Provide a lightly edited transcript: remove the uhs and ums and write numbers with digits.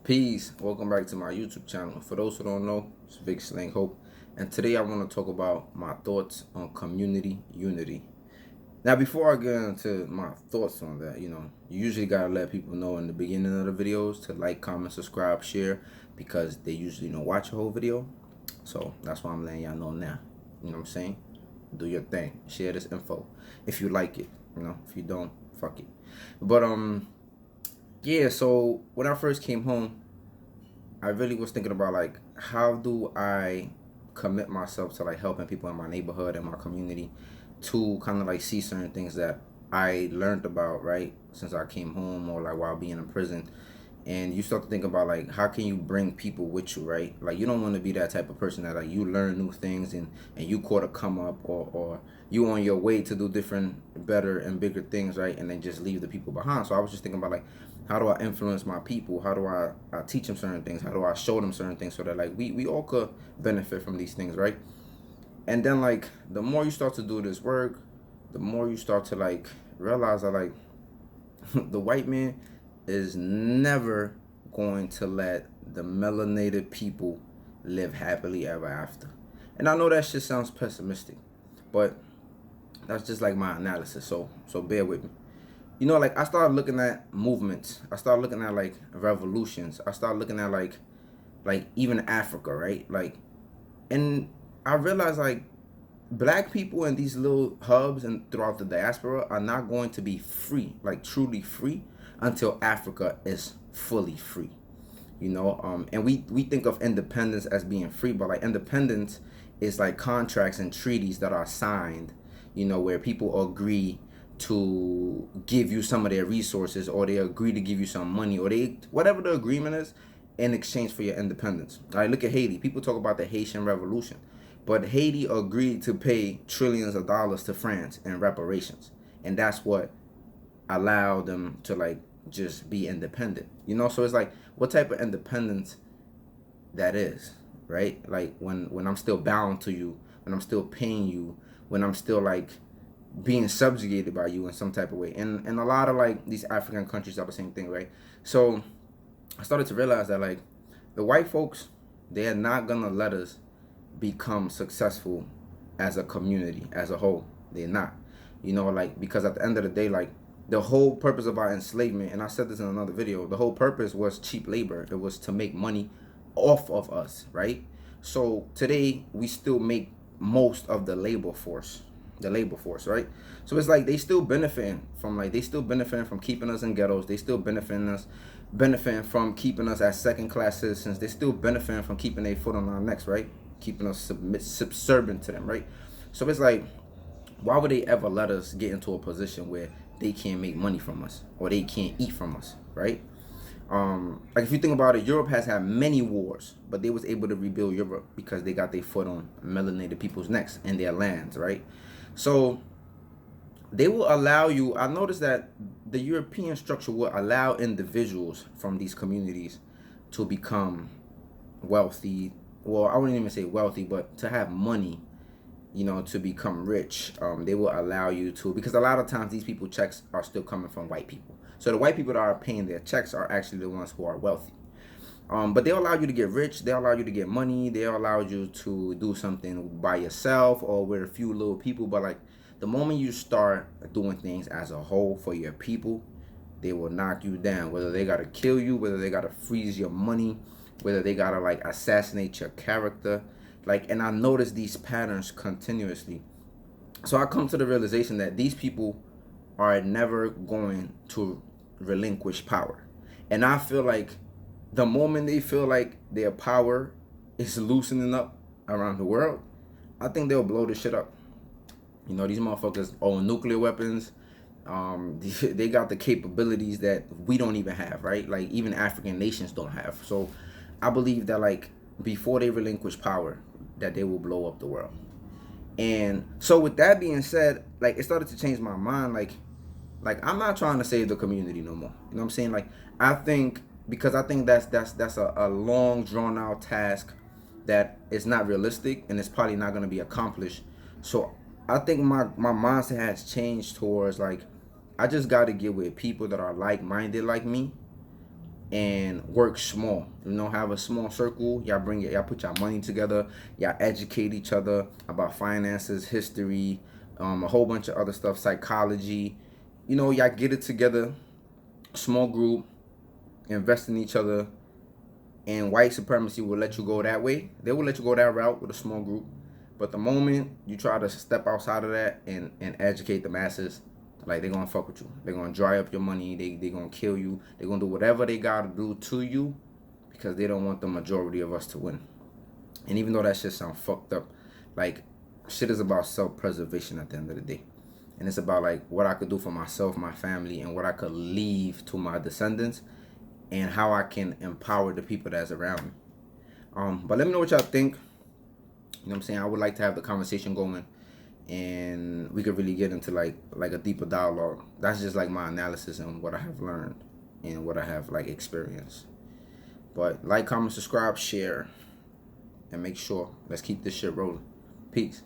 Peace. Welcome back to my YouTube channel. For those who don't know, it's Vic Slang Hope, and today I want to talk about my thoughts on community unity. Now, before I get into my thoughts on that, you usually gotta let people know in the beginning of the videos to like, comment, subscribe, share, because they usually don't watch the whole video. So that's why I'm letting y'all know now. You know what I'm saying? Do your thing. Share this info if you like it. If you don't, fuck it. But yeah, so when I first came home, I really was thinking about like how do I commit myself to like helping people in my neighborhood and my community to kind of like see certain things that I learned about, right, since I came home or like while being in prison. And you start to think about like how can you bring people with you, right? Like you don't want to be that type of person that like you learn new things and you caught a come up or you on your way to do different, better and bigger things, right? And then just leave the people behind. So I was just thinking about like how do I influence my people? How do I teach them certain things? How do I show them certain things so that like we all could benefit from these things, right? And then like the more you start to do this work, the more you start to like realize that like the white man is never going to let the melanated people live happily ever after. And I know that shit sounds pessimistic, but that's just like my analysis. So bear with me. Like I started looking at movements. I started looking at like revolutions. I started looking at like even Africa, right? Like, and I realized like black people in these little hubs and throughout the diaspora are not going to be free, like truly free, until Africa is fully free. And we think of independence as being free, but like independence is like contracts and treaties that are signed, where people agree to give you some of their resources, or they agree to give you some money, or they whatever the agreement is, in exchange for your independence. All right, look at Haiti. People talk about the Haitian Revolution, but Haiti agreed to pay trillions of dollars to France in reparations, and that's what allowed them to like just be independent. So it's like what type of independence that is, right? Like when I'm still bound to you, when I'm still paying you, when I'm still like being subjugated by you in some type of way. And a lot of like these African countries are the same thing, right? So I started to realize that like the white folks, they are not gonna let us become successful as a community as a whole. They're not. Like because at the end of the day, like the whole purpose of our enslavement, and I said this in another video, the whole purpose was cheap labor. It was to make money off of us, right? So today we still make most of the labor force, right? So it's like they still benefiting from keeping us in ghettos. They still benefiting from keeping us as second class citizens. They still benefiting from keeping their foot on our necks, right? Keeping us subservient to them, right? So it's like, why would they ever let us get into a position where they can't make money from us or they can't eat from us, right? Like if you think about it, Europe has had many wars, but they was able to rebuild Europe because they got their foot on melanated people's necks and their lands, right? So they will allow you. I noticed that the European structure will allow individuals from these communities to become wealthy. Well, I wouldn't even say wealthy, but to have money, to become rich. They will allow you to, because a lot of times these people checks are still coming from white people. So the white people that are paying their checks are actually the ones who are wealthy. But they allow you to get rich. They allow you to get money. They allow you to do something by yourself or with a few little people. But like the moment you start doing things as a whole for your people, they will knock you down. Whether they gotta kill you, whether they gotta freeze your money, whether they gotta like assassinate your character. Like, and I notice these patterns continuously. So I come to the realization that these people are never going to relinquish power. And I feel like the moment they feel like their power is loosening up around the world, I think they'll blow this shit up. These motherfuckers own nuclear weapons. They got the capabilities that we don't even have, right? Like even African nations don't have. So I believe that like before they relinquish power, that they will blow up the world. And so with that being said, like it started to change my mind. Like I'm not trying to save the community no more. You know what I'm saying? Like I think because I think that's a long drawn out task that is not realistic and it's probably not gonna be accomplished. So I think my mindset has changed towards like I just gotta get with people that are like minded like me and work small. Have a small circle. Y'all put your money together. Y'all educate each other about finances, history, a whole bunch of other stuff, psychology. Y'all get it together, small group, invest in each other, and white supremacy will let you go that way. They will let you go that route with a small group. But the moment you try to step outside of that and educate the masses, like, they're gonna fuck with you. They're gonna dry up your money. They gonna kill you. They're gonna do whatever they gotta do to you because they don't want the majority of us to win. And even though that shit sounds fucked up, like, shit is about self-preservation at the end of the day. And it's about, like, what I could do for myself, my family, and what I could leave to my descendants, and how I can empower the people that's around me. But let me know what y'all think. You know what I'm saying? I would like to have the conversation going, and we could really get into like a deeper dialogue. That's just like my analysis and what I have learned and what I have like experienced. But like, comment, subscribe, share, and make sure, let's keep this shit rolling. Peace.